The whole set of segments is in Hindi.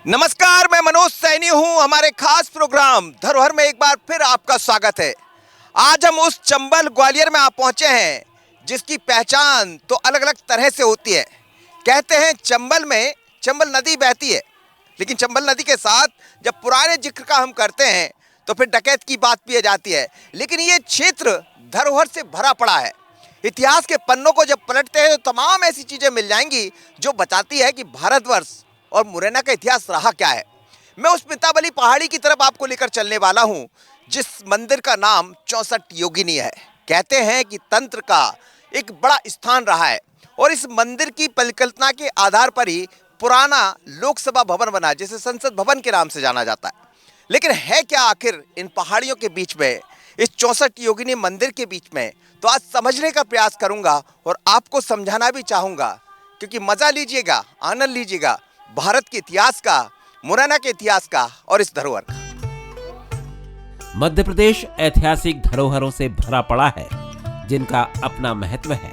नमस्कार, मैं मनोज सैनी हूं। हमारे खास प्रोग्राम धरोहर में एक बार फिर आपका स्वागत है। आज हम उस चंबल ग्वालियर में आप पहुंचे हैं जिसकी पहचान तो अलग अलग तरह से होती है। कहते हैं चंबल में चंबल नदी बहती है, लेकिन चंबल नदी के साथ जब पुराने जिक्र का हम करते हैं तो फिर डकैत की बात भी आ जाती है। लेकिन ये क्षेत्र धरोहर से भरा पड़ा है। इतिहास के पन्नों को जब पलटते हैं तो तमाम ऐसी चीजें मिल जाएंगी जो बताती है कि भारतवर्ष और मुरैना का इतिहास रहा क्या है। मैं उस मितावली पहाड़ी की तरफ आपको लेकर चलने वाला हूं जिस मंदिर का नाम 64 योगिनी है। कहते हैं कि तंत्र का एक बड़ा स्थान रहा है और इस मंदिर की परिकल्पना के आधार पर ही पुराना लोकसभा भवन बना, जिसे संसद भवन के नाम से जाना जाता है। लेकिन है क्या आखिर इन पहाड़ियों के बीच में, इस 64 योगिनी मंदिर के बीच में? तो आज समझने का प्रयास करूंगा और आपको समझाना भी चाहूंगा, क्योंकि मजा लीजिएगा, आनंद लीजिएगा भारत के इतिहास का, मुरैना के इतिहास का और इस धरोहर का। मध्य प्रदेश ऐतिहासिक धरोहरों से भरा पड़ा है जिनका अपना महत्व है।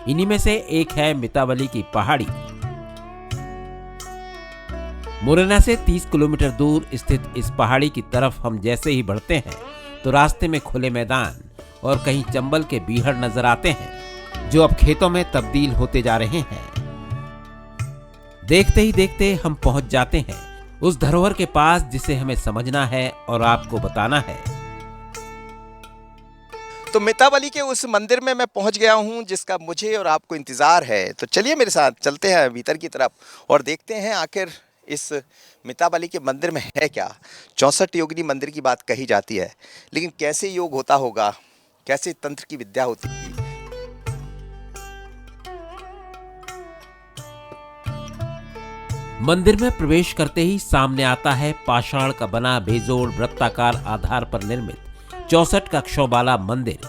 इन्हीं में से एक है मितावली की पहाड़ी। मुरैना से 30 किलोमीटर दूर स्थित इस पहाड़ी की तरफ हम जैसे ही बढ़ते हैं तो रास्ते में खुले मैदान और कहीं चंबल के बीहड़ नजर आते हैं जो अब खेतों में तब्दील होते जा रहे हैं। देखते ही देखते हम पहुंच जाते हैं उस धरोहर के पास जिसे हमें समझना है और आपको बताना है। तो मितावली के उस मंदिर में मैं पहुंच गया हूं जिसका मुझे और आपको इंतजार है। तो चलिए मेरे साथ चलते हैं भीतर की तरफ और देखते हैं आखिर इस मितावली के मंदिर में है क्या। 64 योगिनी मंदिर की बात कही जाती है, लेकिन कैसे योग होता होगा, कैसे तंत्र की विद्या होती है। मंदिर में प्रवेश करते ही सामने आता है पाषाण का बना बेजोड़ वृत्ताकार आधार पर निर्मित 64 कक्षों वाला मंदिर,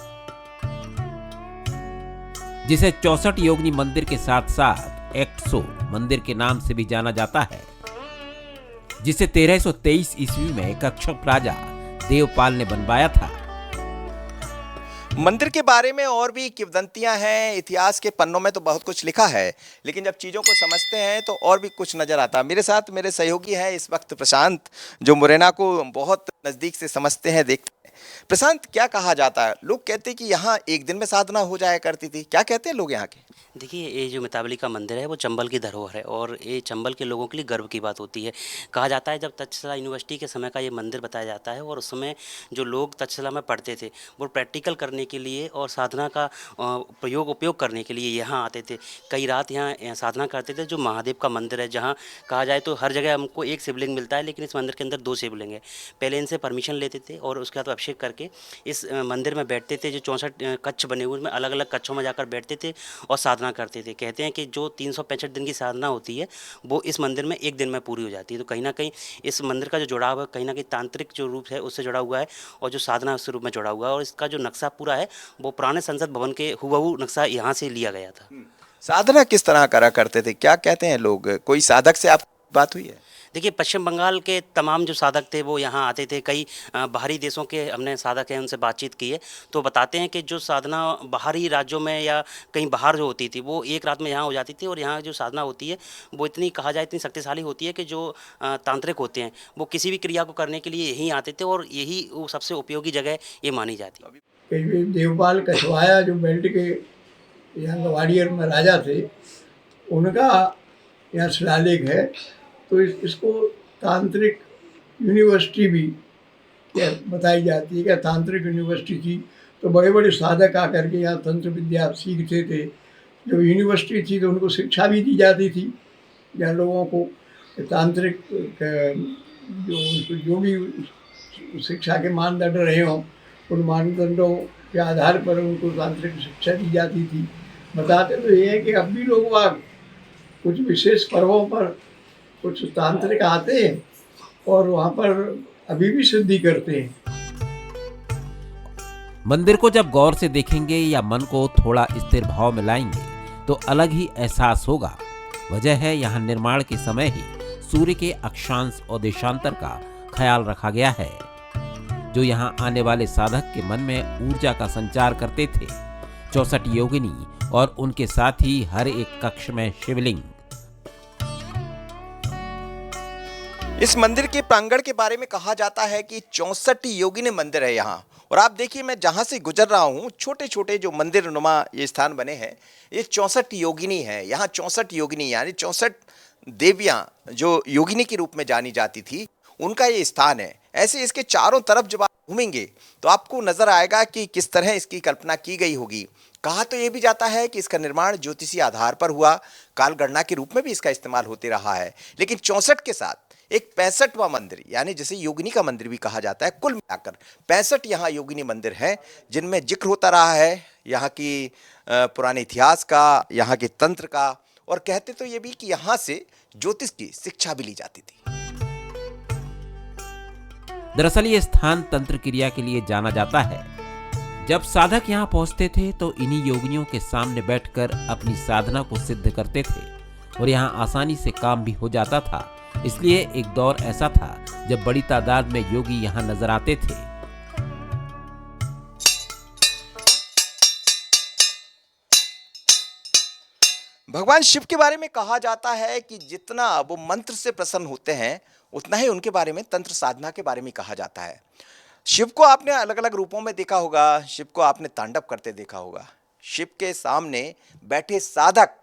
जिसे 64 योगिनी मंदिर के साथ साथ 100 मंदिर के नाम से भी जाना जाता है, जिसे 1323 ईस्वी में कच्छप राजा देवपाल ने बनवाया था। मंदिर के बारे में और भी किंवदंतियां हैं। इतिहास के पन्नों में तो बहुत कुछ लिखा है, लेकिन जब चीज़ों को समझते हैं तो और भी कुछ नज़र आता है। मेरे साथ मेरे सहयोगी हैं इस वक्त प्रशांत, जो मुरैना को बहुत नज़दीक से समझते हैं, देखते हैं। प्रशांत, क्या कहा जाता है? लोग कहते हैं कि यहाँ एक दिन में साधना हो जाया करती थी। क्या कहते हैं लोग यहाँ के? देखिए, ये जो मितावली का मंदिर है वो चंबल की धरोहर है और ये चंबल के लोगों के लिए गर्व की बात होती है। कहा जाता है जब तक्षशिला यूनिवर्सिटी के समय का ये मंदिर बताया जाता है और उस समय जो लोग तक्षशिला में पढ़ते थे वो प्रैक्टिकल करने के लिए और साधना का उपयोग करने के लिए यहाँ आते थे। कई रात यहाँ साधना करते थे। जो महादेव का मंदिर है, जहाँ कहा जाए तो हर जगह हमको एक शिवलिंग मिलता है, लेकिन इस मंदिर के अंदर 2 शिवलिंग है। पहले इनसे परमिशन लेते थे और उसके बाद अभिषेक करके इस मंदिर में बैठते थे। जो 64 कक्ष बने हुए, उसमें अलग अलग कक्षों में जाकर बैठते थे और साधना करते थे। कहते हैं कि जो 365 दिन की साधना होती है वो इस मंदिर में एक दिन में पूरी हो जाती है। तो कहीं ना कहीं इस मंदिर का जो जुड़ाव है, कहीं ना कहीं तांत्रिक जो रूप है उससे जुड़ा हुआ है और जो साधना उससे रूप में जुड़ा हुआ है। और इसका जो नक्शा पूरा है वो पुराने संसद भवन के हुबहू नक्शा यहाँ से लिया गया था। साधना किस तरह करा करते थे? क्या कहते हैं लोग? कोई साधक से आप बात हुई है? देखिए, पश्चिम बंगाल के तमाम जो साधक थे वो यहाँ आते थे। कई बाहरी देशों के हमने साधक हैं, उनसे बातचीत की है तो बताते हैं कि जो साधना बाहरी राज्यों में या कहीं बाहर जो होती थी वो एक रात में यहाँ हो जाती थी। और यहाँ जो साधना होती है वो इतनी, कहा जाए, इतनी शक्तिशाली होती है कि जो तांत्रिक होते हैं वो किसी भी क्रिया को करने के लिए यहीं आते थे और यही वो सबसे उपयोगी जगह ये मानी जाती है। देवपाल कछवाया जो बेल्ट के यहाँ ग्वालियर में राजा थे, उनका यहाँ शिलालेख है। तो इसको तांत्रिक यूनिवर्सिटी भी क्या बताई जाती है। क्या तांत्रिक यूनिवर्सिटी थी तो बड़े बड़े साधक आकर के यहाँ तंत्र विद्या सीखते थे। जो यूनिवर्सिटी थी तो उनको शिक्षा भी दी जाती थी, जहाँ लोगों को तांत्रिक जो भी शिक्षा के मानदंड रहे हों उन मानदंडों के आधार पर उनको तांत्रिक शिक्षा दी जाती थी। बताते तो ये है कि अब भी लोग वहाँ कुछ विशेष पर्वों पर कुछ तांत्रिक आते हैं और वहाँ पर अभी भी सिद्धि करते हैं। मंदिर को जब गौर से देखेंगे या मन को थोड़ा स्थिर भाव में लाएंगे तो अलग ही एहसास होगा। वजह है यहाँ निर्माण के समय ही सूर्य के अक्षांश और देशांतर का ख्याल रखा गया है, जो यहाँ आने वाले साधक के मन में ऊर्जा का संचार करते थे। 64 योगिनी और उनके साथ ही हर एक कक्ष में शिवलिंग। इस मंदिर के प्रांगण के बारे में कहा जाता है कि 64 योगिनी मंदिर है यहाँ। और आप देखिए, मैं जहाँ से गुजर रहा हूँ, छोटे छोटे जो मंदिर नुमा ये स्थान बने हैं, ये 64 योगिनी है। यहाँ 64 योगिनी यानी 64 देवियाँ जो योगिनी के रूप में जानी जाती थी, उनका ये स्थान है। ऐसे इसके चारों तरफ जब आप घूमेंगे तो आपको नजर आएगा कि किस तरह इसकी कल्पना की गई होगी। कहा तो ये भी जाता है कि इसका निर्माण ज्योतिषीय आधार पर हुआ, काल गणना के रूप में भी इसका इस्तेमाल होते रहा है। लेकिन 64 के साथ एक 65वां मंदिर यानी जिसे योगिनी का मंदिर भी कहा जाता है, कुल मिलाकर 65 यहाँ योगिनी मंदिर हैं जिनमें जिक्र होता रहा है यहाँ की पुराने इतिहास का, यहाँ के तंत्र का, और कहते तो ये भी कि यहाँ से ज्योतिष की शिक्षा भी ली जाती थी। दरअसल ये स्थान तंत्र क्रिया के लिए जाना जाता है। जब साधक यहाँ पहुंचते थे तो इन्हीं योगिनियों के सामने बैठकर अपनी साधना को सिद्ध करते थे और यहाँ आसानी से काम भी हो जाता था। इसलिए एक दौर ऐसा था जब बड़ी तादाद में योगी यहाँ नजर आते थे। भगवान शिव के बारे में कहा जाता है कि जितना वो मंत्र से प्रसन्न होते हैं, उतना ही उनके बारे में तंत्र साधना के बारे में कहा जाता है। शिव को आपने अलग अलग रूपों में देखा होगा, शिव को आपने तांडव करते देखा होगा। शिव के सामने बैठे साधक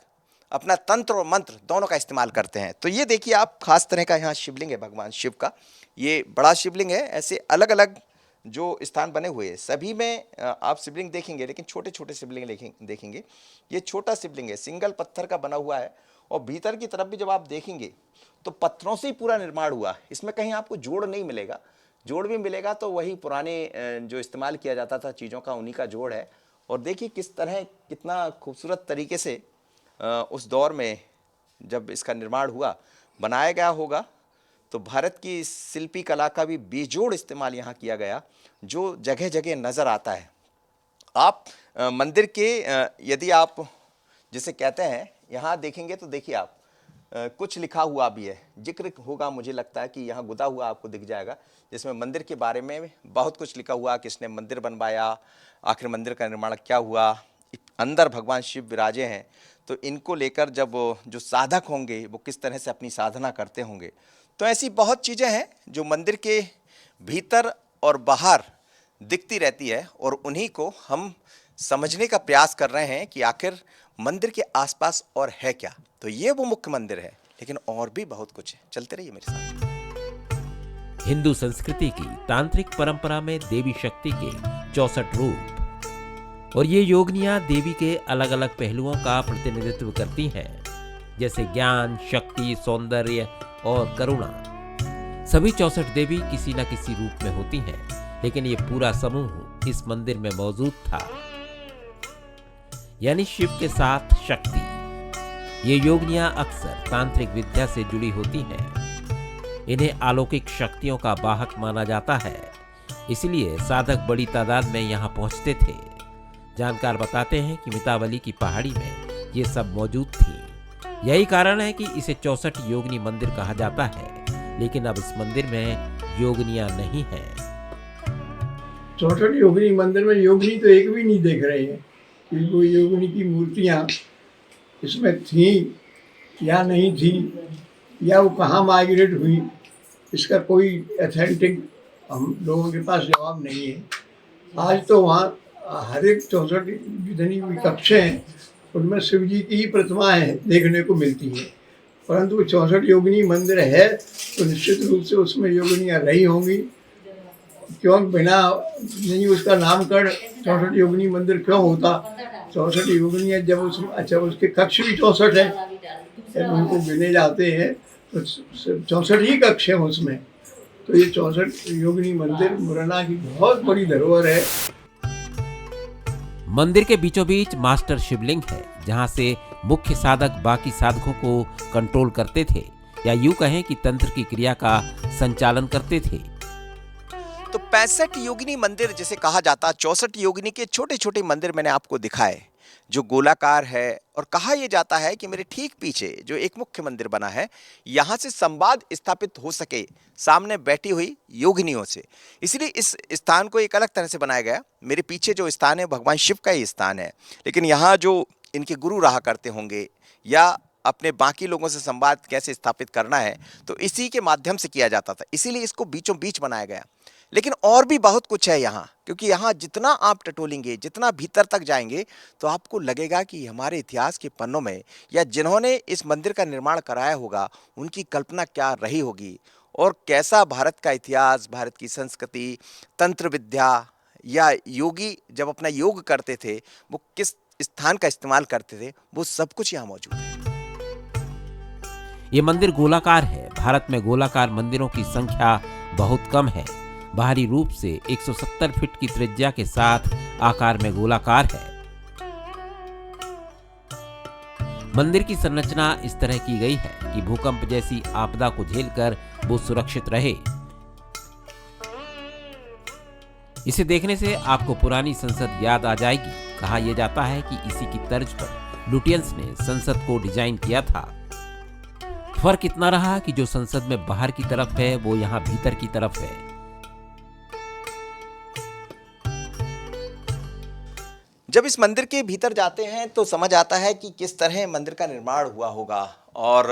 अपना तंत्र और मंत्र दोनों का इस्तेमाल करते हैं। तो ये देखिए आप, खास तरह का यहाँ शिवलिंग है भगवान शिव का। ये बड़ा शिवलिंग है। ऐसे अलग अलग जो स्थान बने हुए हैं सभी में आप शिवलिंग देखेंगे, लेकिन छोटे छोटे शिवलिंग देखेंगे। ये छोटा शिवलिंग है, सिंगल पत्थर का बना हुआ है, और भीतर की तरफ भी जब आप देखेंगे तो पत्थरों से ही पूरा निर्माण हुआ। इसमें कहीं आपको जोड़ नहीं मिलेगा। जोड़ भी मिलेगा तो वही पुराने जो इस्तेमाल किया जाता था चीज़ों का, उन्हीं का जोड़ है। और देखिए किस तरह, कितना खूबसूरत तरीके से उस दौर में जब इसका निर्माण हुआ, बनाया गया होगा। तो भारत की शिल्पी कला का भी बेजोड़ इस्तेमाल यहाँ किया गया, जो जगह जगह नज़र आता है। आप मंदिर के यदि आप जिसे कहते हैं यहाँ देखेंगे तो देखिए आप, कुछ लिखा हुआ भी है, जिक्र होगा, मुझे लगता है कि यहाँ गुदा हुआ आपको दिख जाएगा, जिसमें मंदिर के बारे में बहुत कुछ लिखा हुआ, किसने मंदिर बनवाया, आखिर मंदिर का निर्माण क्या हुआ। अंदर भगवान शिव विराजे हैं, तो इनको लेकर जब जो साधक होंगे वो किस तरह से अपनी साधना करते होंगे। तो ऐसी बहुत चीज़ें हैं जो मंदिर के भीतर और बाहर दिखती रहती है, और उन्हीं को हम समझने का प्रयास कर रहे हैं कि आखिर मंदिर के आसपास और है क्या। तो ये वो मुख्य मंदिर है, लेकिन और भी बहुत कुछ है। चलते रहिए मेरे साथ। हिंदू संस्कृति की तांत्रिक परंपरा में देवी शक्ति के 64 रूप और ये योगिनियां देवी के अलग अलग पहलुओं का प्रतिनिधित्व करती हैं, जैसे ज्ञान, शक्ति, सौंदर्य और करुणा। सभी 64 देवी किसी न किसी रूप में होती हैं, लेकिन ये पूरा समूह इस मंदिर में मौजूद था, यानी शिव के साथ शक्ति। ये योगिनियां अक्सर तांत्रिक विद्या से जुड़ी होती हैं। इन्हें अलौकिक शक्तियों का वाहक माना जाता है, इसलिए साधक बड़ी तादाद में यहाँ पहुँचते थे। जानकार बताते हैं कि मितावली की पहाड़ी में ये सब मौजूद थी। यही कारण है कि इसे 64 योगिनी मंदिर कहा जाता है, लेकिन अब इस मंदिर में योगिनियां नहीं है। 64 योगिनी मंदिर में योगिनी तो एक भी नहीं देख रहे हैं कि वो योगिनी की मूर्तियाँ इसमें थी या नहीं थी, या वो कहाँ माइग्रेट हुई, इसका कोई अथेंटिक हम लोगों के पास जवाब नहीं है। आज तो वहाँ हर एक 64 जितनी भी कक्षें हैं उनमें शिव जी की ही प्रतिमाएँ देखने को मिलती हैं, परंतु 64 योगिनी मंदिर है तो निश्चित रूप से उसमें योगिनियाँ रही होंगी। क्यों बिना नहीं उसका नामकरण 64 योगिनी मंदिर क्यों होता? 64 योगिनियाँ जब उसके कक्ष भी 64 है, जब उनको गिने जाते हैं तो 64 ही कक्ष हैं उसमें। तो ये 64 योगिनी मंदिर मुरैना की बहुत बड़ी धरोहर है। मंदिर के बीचों बीच मास्टर शिवलिंग है, जहां से मुख्य साधक बाकी साधकों को कंट्रोल करते थे, या यूं कहें कि तंत्र की क्रिया का संचालन करते थे। तो 65 योगिनी मंदिर जिसे कहा जाता, 64 योगिनी के छोटे छोटे मंदिर मैंने आपको दिखाए जो गोलाकार है, और कहा यह जाता है कि मेरे ठीक पीछे जो एक मुख्य मंदिर बना है, यहाँ से संवाद स्थापित हो सके सामने बैठी हुई योगिनियों से, इसलिए इस स्थान को एक अलग तरह से बनाया गया। मेरे पीछे जो स्थान है भगवान शिव का ही स्थान है, लेकिन यहाँ जो इनके गुरु रहा करते होंगे या अपने बाकी लोगों से संवाद कैसे स्थापित करना है, तो इसी के माध्यम से किया जाता था, इसीलिए इसको बीचों बीच बनाया गया। लेकिन और भी बहुत कुछ है यहाँ, क्योंकि यहाँ जितना आप टटोलेंगे, जितना भीतर तक जाएंगे, तो आपको लगेगा कि हमारे इतिहास के पन्नों में या जिन्होंने इस मंदिर का निर्माण कराया होगा उनकी कल्पना क्या रही होगी और कैसा भारत का इतिहास, भारत की संस्कृति, तंत्र विद्या या योगी जब अपना योग करते थे वो किस स्थान का इस्तेमाल करते थे, वो सब कुछ यहाँ मौजूद है। ये मंदिर गोलाकार है। भारत में गोलाकार मंदिरों की संख्या बहुत कम है। बाहरी रूप से 170 फीट की त्रिज्या के साथ आकार में गोलाकार है। मंदिर की संरचना इस तरह की गई है कि भूकंप जैसी आपदा को झेलकर वो सुरक्षित रहे। इसे देखने से आपको पुरानी संसद याद आ जाएगी। कहा यह जाता है कि इसी की तर्ज पर लुटियंस ने संसद को डिजाइन किया था। फर्क इतना रहा कि जो संसद में बाहर की तरफ है वो यहाँ भीतर की तरफ है। जब इस मंदिर के भीतर जाते हैं तो समझ आता है कि किस तरह मंदिर का निर्माण हुआ होगा और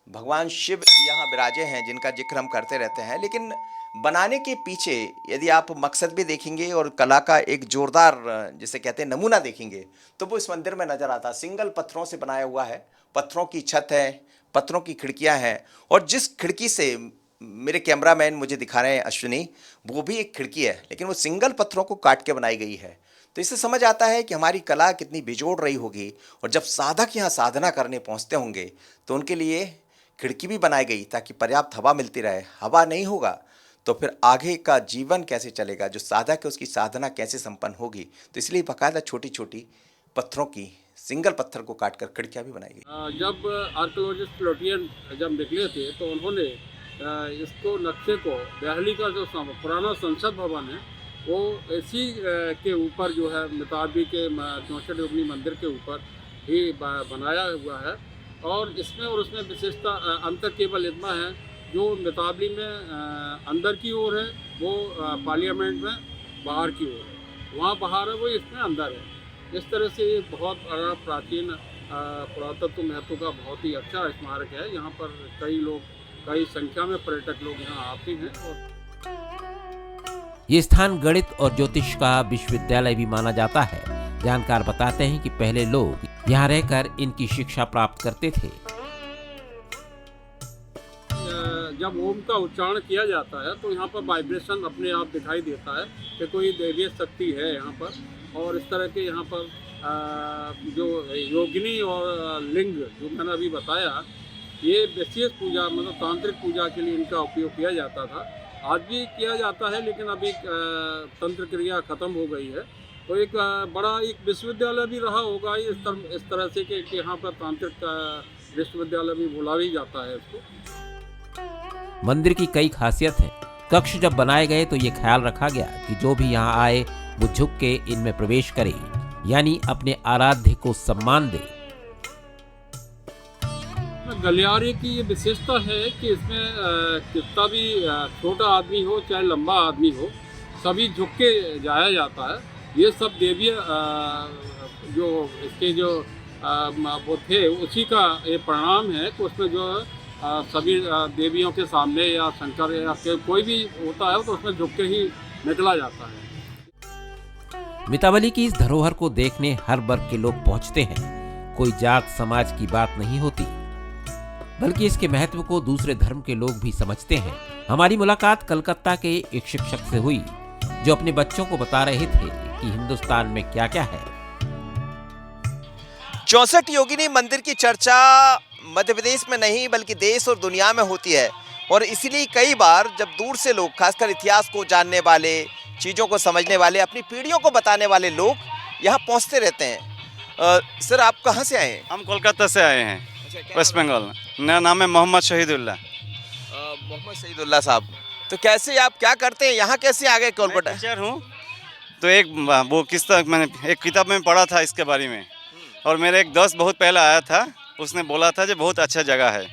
भगवान शिव यहाँ विराजे हैं जिनका जिक्र हम करते रहते हैं। लेकिन बनाने के पीछे यदि आप मकसद भी देखेंगे और कला का एक जोरदार जिसे कहते हैं नमूना देखेंगे तो वो इस मंदिर में नजर आता है। सिंगल पत्थरों से बनाया हुआ है, पत्थरों की छत है, पत्थरों की खिड़कियां हैं और जिस खिड़की से मेरे कैमरामैन मुझे दिखा रहे हैं अश्विनी, वो भी एक खिड़की है लेकिन वो सिंगल पत्थरों को काट के बनाई गई है। तो इससे समझ आता है कि हमारी कला कितनी बेजोड़ रही होगी और जब साधक यहाँ साधना करने पहुँचते होंगे तो उनके लिए खिड़की भी बनाई गई ताकि पर्याप्त हवा मिलती रहे। हवा नहीं होगा तो फिर आगे का जीवन कैसे चलेगा, जो साधक है उसकी साधना कैसे संपन्न होगी। तो इसलिए बाकायदा छोटी छोटी पत्थरों की सिंगल पत्थर को काटकर खिड़कियाँ भी बनाई गई। जब आर्कियोलॉजिस्ट लुटियन जब निकले थे तो उन्होंने इसको नक्शे को दिल्ली का जो पुराना संसद भवन है वो इसी के ऊपर जो है मिताबी के 64 योगिनी मंदिर के ऊपर ही बनाया हुआ है। और इसमें और उसमें विशेषता अंतर केवल इतना है, जो मिताबली में अंदर की ओर है वो पार्लियामेंट में बाहर की ओर है, वहाँ बाहर है वो इसमें अंदर है। इस तरह से ये बहुत बड़ा प्राचीन पुरातत्व महत्व का बहुत ही अच्छा स्मारक है। यहाँ पर कई संख्या में पर्यटक लोग यहाँ आते हैं। और ये स्थान गणित और ज्योतिष का विश्वविद्यालय भी माना जाता है। जानकार बताते हैं कि पहले लोग यहाँ रहकर इनकी शिक्षा प्राप्त करते थे। जब ओम का उच्चारण किया जाता है तो यहाँ पर वाइब्रेशन अपने आप दिखाई देता है कि कोई दैवीय शक्ति है यहाँ पर। और इस तरह के यहाँ पर जो योगिनी और लिंग जो मैंने अभी बताया, ये विशेष पूजा मतलब तांत्रिक पूजा के लिए इनका उपयोग किया जाता था। आज भी किया जाता है लेकिन अभी तंत्र क्रिया खत्म हो गई है। तो एक बड़ा एक विश्वविद्यालय भी रहा होगा इस तरह से कि यहाँ पर तांत्रिक विश्वविद्यालय भी बोला भी जाता है इसको। मंदिर की कई खासियत है। कक्ष जब बनाए गए तो ये ख्याल रखा गया कि जो भी यहाँ आए वो झुक के इनमें प्रवेश करे, यानी अपने आराध्य को सम्मान दे। गलियारे की ये विशेषता है कि इसमें कितना भी छोटा आदमी हो चाहे लंबा आदमी हो, सभी झुक के जाया जाता है। ये सब देवीय जो इसके जो वो थे उसी का ये परिणाम है कि उसमें जो सभी देवियों के सामने या शंकर या कोई भी होता है तो उसमें झुक के ही निकला जाता है। मितावली की इस धरोहर को देखने हर वर्ग के लोग पहुंचते हैं। कोई जात समाज की बात नहीं होती, बल्कि इसके महत्व को दूसरे धर्म के लोग भी समझते हैं। हमारी मुलाकात कलकत्ता के एक शिक्षक से हुई जो अपने बच्चों को बता रहे थे कि हिंदुस्तान में क्या क्या है। 64 योगिनी मंदिर की चर्चा मध्य प्रदेश में नहीं बल्कि देश और दुनिया में होती है और इसीलिए कई बार जब दूर से लोग, खासकर इतिहास को जानने वाले, चीज़ों को समझने वाले, अपनी पीढ़ियों को बताने वाले लोग यहाँ पहुँचते रहते हैं। सर आप कहाँ से आए हैं? हम कोलकाता से आए हैं, वेस्ट बंगाल। मेरा नाम है मोहम्मद शहीदुल्लाह। मोहम्मद शहीदुल्लाह साहब, तो कैसे आप क्या करते हैं यहाँ, कैसे आ गए कोलकाता? टीचर हूँ। तो एक वो किस्सा मैंने एक किताब में पढ़ा था इसके बारे में, और मेरे एक दोस्त बहुत पहले आया था, उसने बोला था कि बहुत अच्छा जगह है,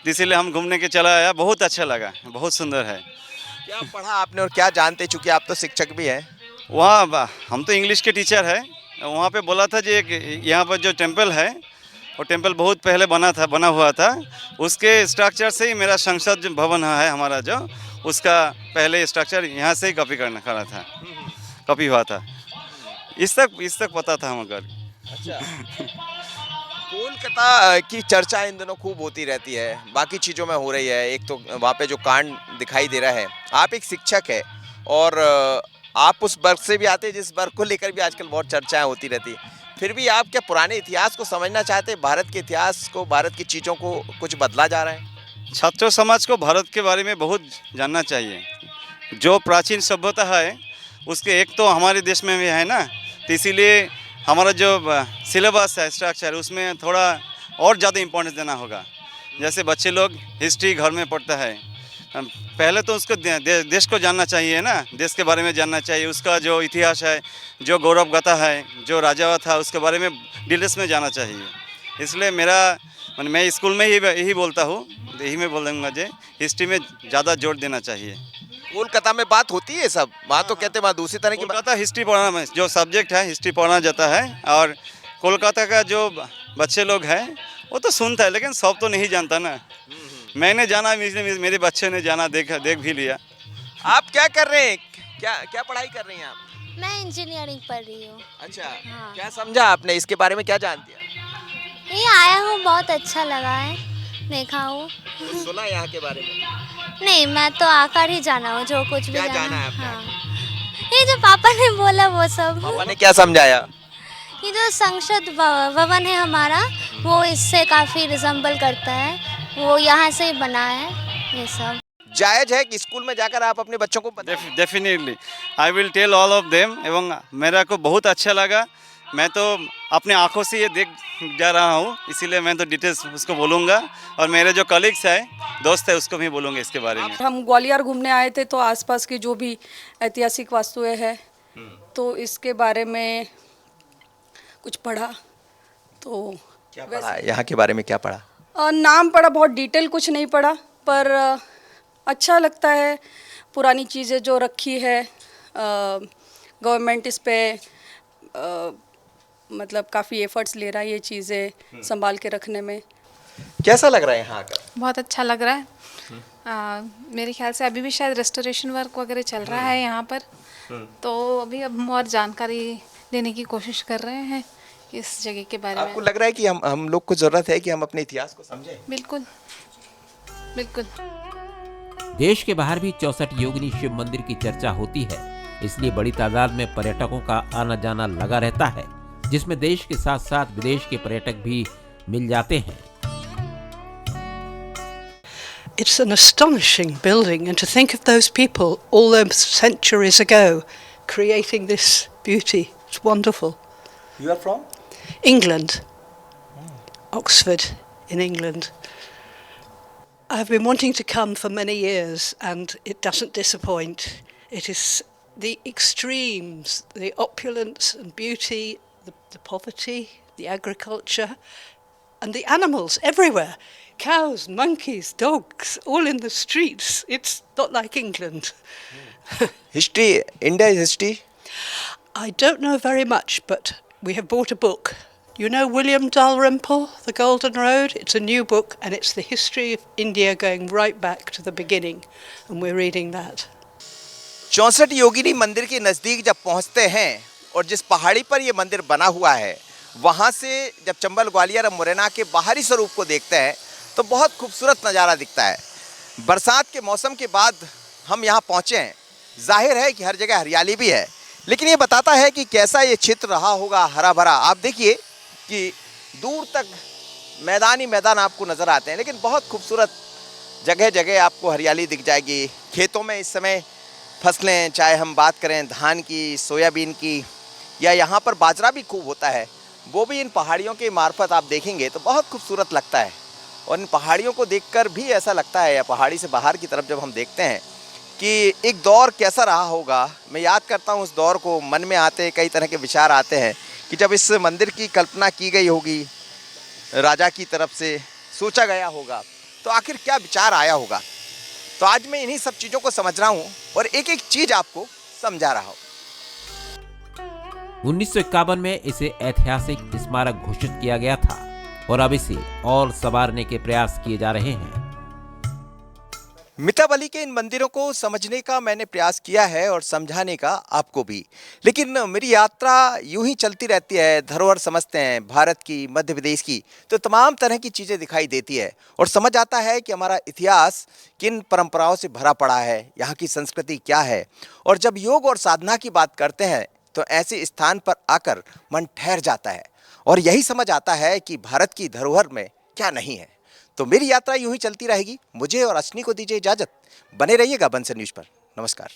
इसीलिए हम घूमने के चला आया। बहुत अच्छा लगा, बहुत सुंदर है। क्या पढ़ा आपने और क्या जानते, चूँकि आप तो शिक्षक भी हैं? वहाँ हम तो इंग्लिश के टीचर है, वहाँ पे बोला था जी एक यहाँ पर जो टेम्पल है वो टेम्पल बहुत पहले बना हुआ था, उसके स्ट्रक्चर से ही मेरा संसद जो भवन है हमारा जो, उसका पहले स्ट्रक्चर यहाँ से ही करा था, कॉपी हुआ था। इस तक पता था मगर। अच्छा। कोलकाता की चर्चा इन दिनों खूब होती रहती है, बाकी चीज़ों में हो रही है। एक तो वहाँ पे जो कांड दिखाई दे रहा है, आप एक शिक्षक है और आप उस वर्ग से भी आते हैं जिस वर्ग को लेकर भी आजकल बहुत चर्चाएं होती रहती है। फिर भी आप क्या पुराने इतिहास को समझना चाहते हैं, भारत के इतिहास को, भारत की चीज़ों को कुछ बदला जा रहा है? छात्र समाज को भारत के बारे में बहुत जानना चाहिए। जो प्राचीन सभ्यता है उसके एक तो हमारे देश में भी है ना, तो इसीलिए हमारा जो सिलेबस है, स्ट्रक्चर, उसमें थोड़ा और ज़्यादा इम्पोर्टेंस देना होगा। जैसे बच्चे लोग हिस्ट्री घर में पढ़ता है, पहले तो उसको देश को जानना चाहिए ना, देश के बारे में जानना चाहिए, उसका जो इतिहास है, जो गौरव गाथा है, जो राजा था, उसके बारे में डिटेल्स में जाना चाहिए। इसलिए मैं स्कूल में यही बोलता हूँ, यही मैं बोलूँगा जो हिस्ट्री में ज़्यादा जोर देना चाहिए। कोलकाता में बात होती है सब, वहाँ तो कहते हैं वहाँ दूसरी तरह की बात। कोलकाता हिस्ट्री पढ़ाना में जो सब्जेक्ट है हिस्ट्री पढ़ाना जाता है, और कोलकाता का जो बच्चे लोग हैं वो तो सुनता है, लेकिन सब तो नहीं जानता ना। मैंने जाना, मेरे बच्चे ने जाना, देख भी लिया। आप क्या कर रहे हैं, क्या पढ़ाई कर रही हैं आप? मैं इंजीनियरिंग पढ़ रही हूँ। अच्छा। हाँ। क्या समझा आपने, इसके बारे में क्या जानती हैं? ये आया हूँ, बहुत अच्छा लगा है, देखा हूँ। सुना यहाँ के बारे में? नहीं, मैं तो आकर ही जाना हूँ, जो कुछ भी क्या जाना है आपने? हाँ, ये जो पापा ने बोला वो सब। पापा ने क्या समझाया? ये जो संसद भवन है हमारा, वो इससे काफ़ी रिजेंबल करता है, वो यहाँ से ही बना है। ये सब जायज है कि स्कूल में जाकर आप अपने बच्चों को बताएं? Definitely I will tell all of them, एवं मेरा को बहुत अच्छा लगा। मैं तो अपने आंखों से ये देख जा रहा हूँ, इसीलिए मैं तो डिटेल्स उसको बोलूँगा, और मेरे जो कलीग्स है, दोस्त है, उसको भी बोलूँगा इसके बारे में। हम ग्वालियर घूमने आए थे, तो आसपास की जो भी ऐतिहासिक वस्तुएं हैं, तो इसके बारे में कुछ पढ़ा। तो क्या पढ़ा यहाँ के बारे में, क्या पढ़ा? नाम पढ़ा, बहुत डिटेल कुछ नहीं पढ़ा, पर अच्छा लगता है। पुरानी चीज़ें जो रखी है, गवर्नमेंट इस पे मतलब काफ़ी एफर्ट्स ले रहा है ये चीज़ें संभाल के रखने में। कैसा लग रहा है यहाँ आकर? बहुत अच्छा लग रहा है। मेरे ख्याल से अभी भी शायद रेस्टोरेशन वर्क वगैरह चल रहा है यहाँ पर, तो अभी अब हम और जानकारी देने की कोशिश कर रहे हैं इस जगह के बारे में। आपको लग रहा है कि हम लोग को जरूरत है कि हम अपने इतिहास को समझें? बिल्कुल बिल्कुल। देश के बाहर भी 64 योगिनी शिव मंदिर की चर्चा होती है, इसलिए बड़ी तादाद में पर्यटकों का आना जाना लगा रहता है, जिसमें देश के साथ साथ विदेश के पर्यटक भी मिल जाते हैं। It's an astonishing building, and to think of those people all those centuries ago creating this beauty. It's wonderful. You are from England. Oxford in England. I've been wanting to come for many years, and it doesn't disappoint. It is the extremes, the opulence and beauty, the poverty, the agriculture, and the animals everywhere. Cows, monkeys, dogs, all in the streets. It's not like England. history, India is history? I don't know very much, but we have bought a book. You know William Dalrymple, The Golden Road? It's a new book, and it's the history of India going right back to the beginning, and we're reading that. 64 योगिनी मंदिर के नज़दीक जब पहुंचते हैं और जिस पहाड़ी पर ये मंदिर बना हुआ है, वहाँ से जब चंबल, ग्वालियर और मुरैना के बाहरी स्वरूप को देखते हैं तो बहुत खूबसूरत नज़ारा दिखता है। बरसात के मौसम के बाद हम यहाँ पहुँचे हैं। जाहिर है कि हर जगह हरियाली भी है, लेकिन ये बताता है कि कैसा ये क्षेत्र रहा होगा, हरा भरा। आप देखिए कि दूर तक मैदान ही मैदान आपको नज़र आते हैं, लेकिन बहुत खूबसूरत जगह जगह आपको हरियाली दिख जाएगी। खेतों में इस समय फसलें, चाहे हम बात करें धान की, सोयाबीन की, या यहाँ पर बाजरा भी खूब होता है, वो भी इन पहाड़ियों के मार्फत आप देखेंगे तो बहुत खूबसूरत लगता है। और इन पहाड़ियों को देखकर भी ऐसा लगता है, या पहाड़ी से बाहर की तरफ जब हम देखते हैं, कि एक दौर कैसा रहा होगा। मैं याद करता हूँ उस दौर को, मन में आते कई तरह के विचार आते हैं कि जब इस मंदिर की कल्पना की गई होगी, राजा की तरफ से सोचा गया होगा, तो आखिर क्या विचार आया होगा। तो आज मैं इन्हीं सब चीज़ों को समझ रहा हूँ और एक एक चीज़ आपको समझा रहा हूँ। 1951 में इसे ऐतिहासिक स्मारक घोषित किया गया था और अब इसे और संवारने के प्रयास किए जा रहे हैं। मिताब अली के इन मंदिरों को समझने का मैंने प्रयास किया है और समझाने का आपको भी, लेकिन मेरी यात्रा यूं ही चलती रहती है। धरोहर समझते हैं भारत की, मध्य प्रदेश की, तो तमाम तरह की चीज़ें दिखाई देती है और समझ आता है कि हमारा इतिहास किन परंपराओं से भरा पड़ा है, यहाँ की संस्कृति क्या है। और जब योग और साधना की बात करते हैं तो ऐसे स्थान पर आकर मन ठहर जाता है और यही समझ आता है कि भारत की धरोहर में क्या नहीं है। तो मेरी यात्रा यूं ही चलती रहेगी। मुझे और अश्विनी को दीजिए इजाजत। बने रहिएगा बंसल न्यूज़ पर। नमस्कार।